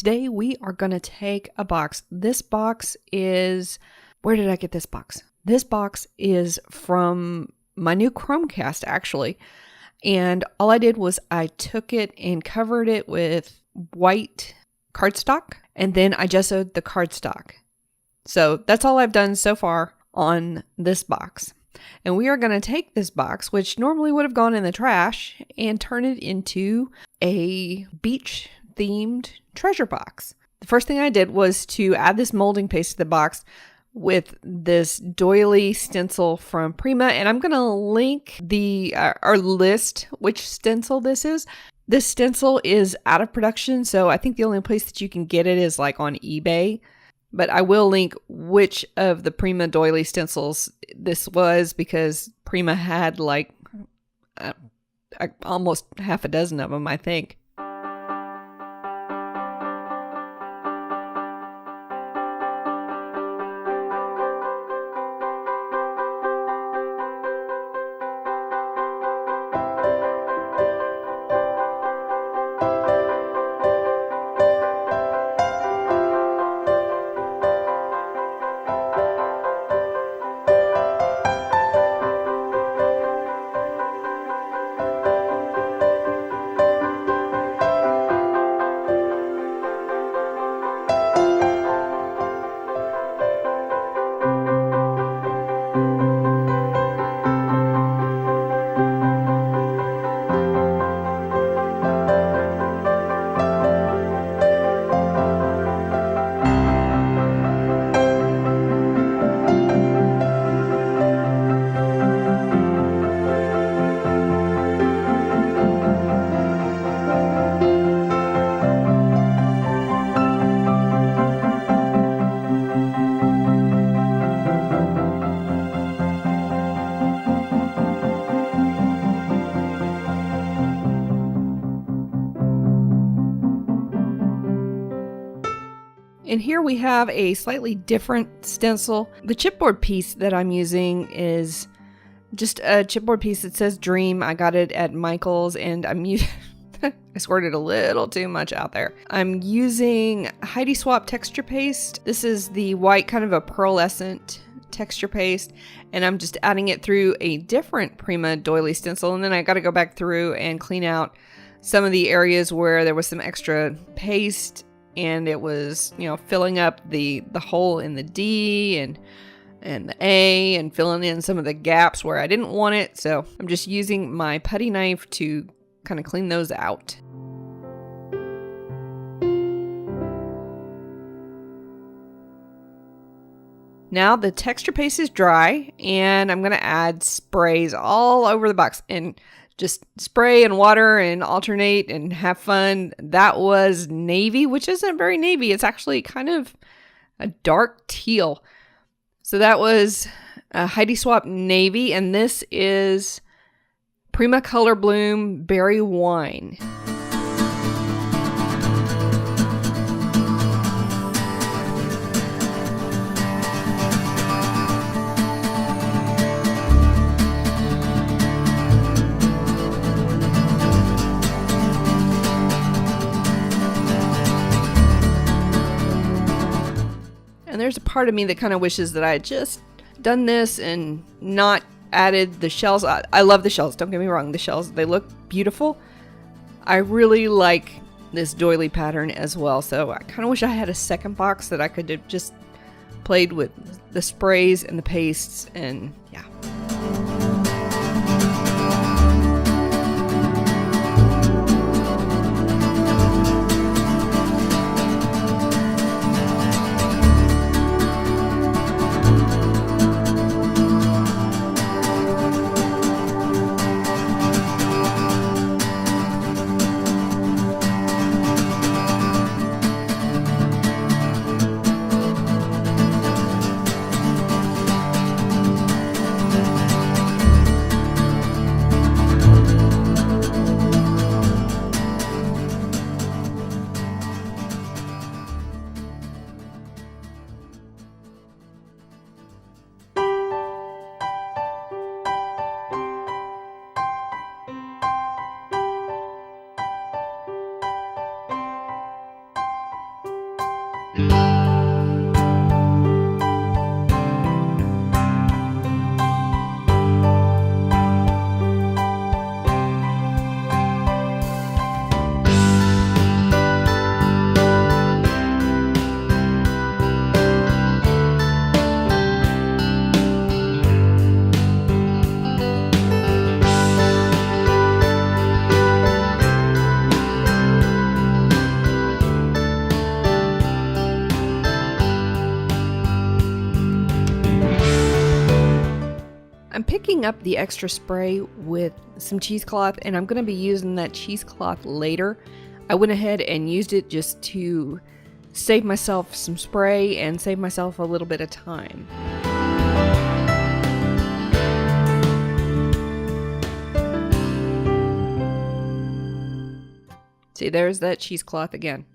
today we are going to take a box. This box is, where did I get this box? This box is from my new Chromecast, actually. And all I did was I took it and covered it with white cardstock, and then I gessoed the cardstock. So that's all I've done so far on this box. And we are going to take this box, which normally would have gone in the trash, and turn it into a beach-themed treasure box. The first thing I did was to add this molding paste to the box with this doily stencil from Prima, and I'm going to link or list which stencil this is. This stencil is out of production, so I think the only place that you can get it is like on eBay. But I will link which of the Prima doily stencils this was, because Prima had like almost half a dozen of them, I think. And here we have a slightly different stencil. The chipboard piece that I'm using is just a chipboard piece that says Dream. I got it at Michael's, and I'm using I squirted a little too much out there. I'm using Heidi Swap texture paste. This is the white, kind of a pearlescent texture paste, and I'm just adding it through a different Prima doily stencil, and then I got to go back through and clean out some of the areas where there was some extra paste, and it was, filling up the hole in the D and the A, and filling in some of the gaps where I didn't want it. So I'm just using my putty knife to kind of clean those out. Now the texture paste is dry, and I'm going to add sprays all over the box, and just spray and water and alternate and have fun. That was navy, which isn't very navy. It's actually kind of a dark teal. So that was Heidi Swap navy, and this is Prima Color Bloom Berry Wine. And there's a part of me that kind of wishes that I had just done this and not added the shells. I love the shells, don't get me wrong. The shells, they look beautiful. I really like this doily pattern as well. So I kind of wish I had a second box that I could have just played with the sprays and the pastes, and yeah. picking up the extra spray with some cheesecloth, and I'm going to be using that cheesecloth later. I went ahead and used it just to save myself some spray and save myself a little bit of time. See, there's that cheesecloth again.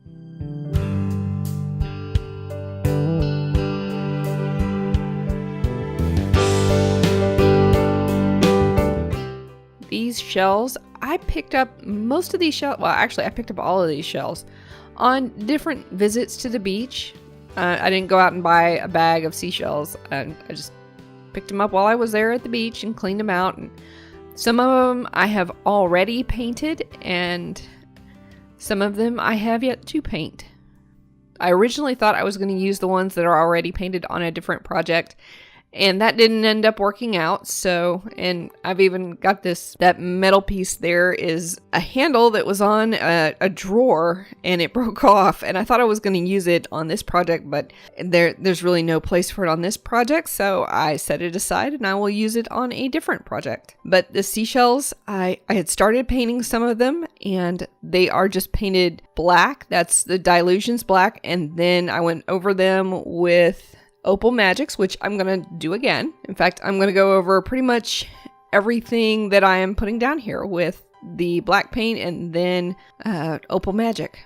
These shells, I picked up most of these shells. Well, actually, I picked up all of these shells on different visits to the beach. I didn't go out and buy a bag of seashells. I just picked them up while I was there at the beach and cleaned them out. And some of them I have already painted, and some of them I have yet to paint. I originally thought I was going to use the ones that are already painted on a different project, and that didn't end up working out. So, and I've even got that metal piece there is a handle that was on a drawer, and it broke off, and I thought I was going to use it on this project, but there's really no place for it on this project, so I set it aside and I will use it on a different project. But the seashells, I had started painting some of them, and they are just painted black. That's the Dilutions black, and then I went over them with Opal Magics, which I'm going to do again. In fact, I'm going to go over pretty much everything that I am putting down here with the black paint and then Opal Magic.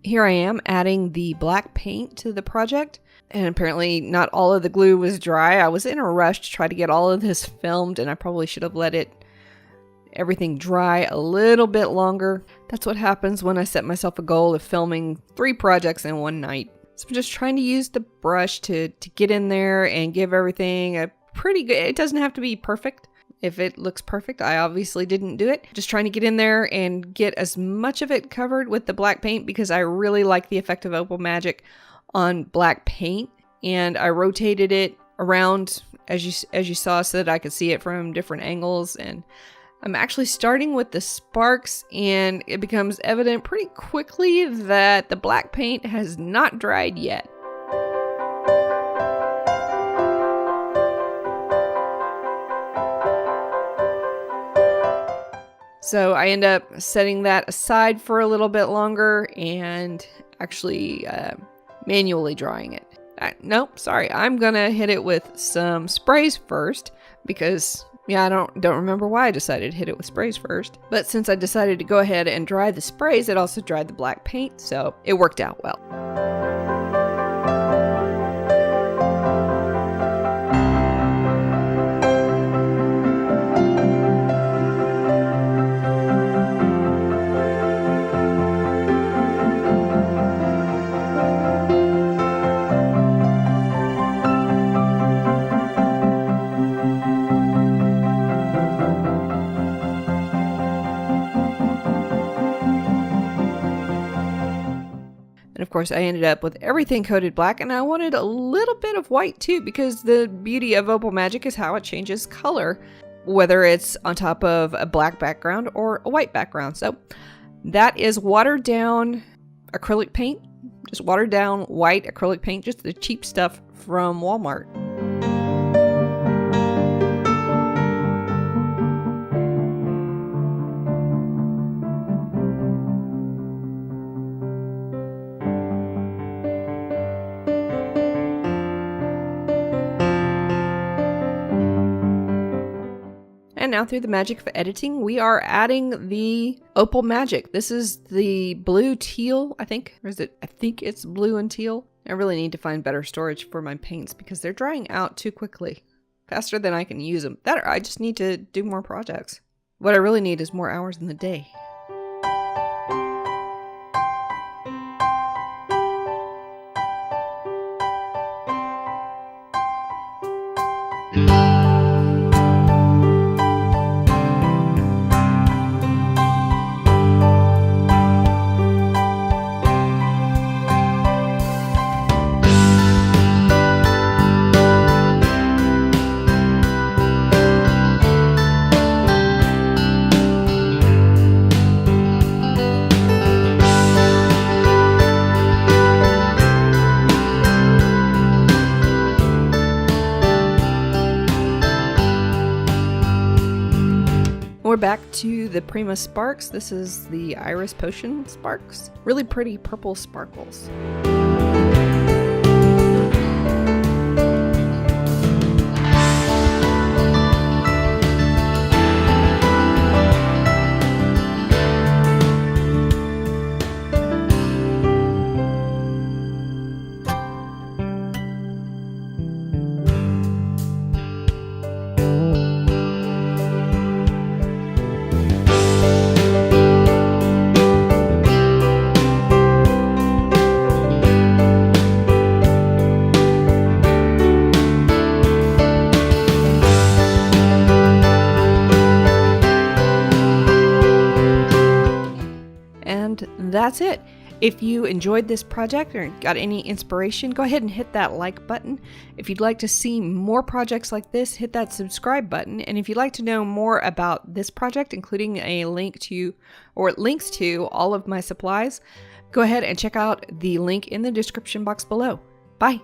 Here I am adding the black paint to the project, and apparently not all of the glue was dry. I was in a rush to try to get all of this filmed, and I probably should have let everything dry a little bit longer. That's what happens when I set myself a goal of filming 3 projects in one night. So I'm just trying to use the brush to get in there and give everything a pretty good, it doesn't have to be perfect. If it looks perfect, I obviously didn't do it. Just trying to get in there and get as much of it covered with the black paint because I really like the effect of Opal Magic on black paint. And I rotated it around as you saw so that I could see it from different angles. And I'm actually starting with the sparks, and it becomes evident pretty quickly that the black paint has not dried yet. So I end up setting that aside for a little bit longer and actually manually drying it. Nope, sorry. I'm gonna hit it with some sprays first because I don't remember why I decided to hit it with sprays first. But since I decided to go ahead and dry the sprays, it also dried the black paint, so it worked out well. And of course I ended up with everything coated black, and I wanted a little bit of white too because the beauty of Opal Magic is how it changes color. whether it's on top of a black background or a white background. So that is watered down acrylic paint, just watered down white acrylic paint, just the cheap stuff from Walmart. And now through the magic of editing, we are adding the Opal magic. This is the blue teal, I think. Or is it? I think it's blue and teal. I really need to find better storage for my paints because they're drying out too quickly. Faster than I can use them. I just need to do more projects. What I really need is more hours in the day. We're back to the Prima Sparks. This is the Iris Potion Sparks. Really pretty purple sparkles. That's it. If you enjoyed this project or got any inspiration, go ahead and hit that like button. If you'd like to see more projects like this, hit that subscribe button. And if you'd like to know more about this project, including a link to or links to all of my supplies, go ahead and check out the link in the description box below. Bye.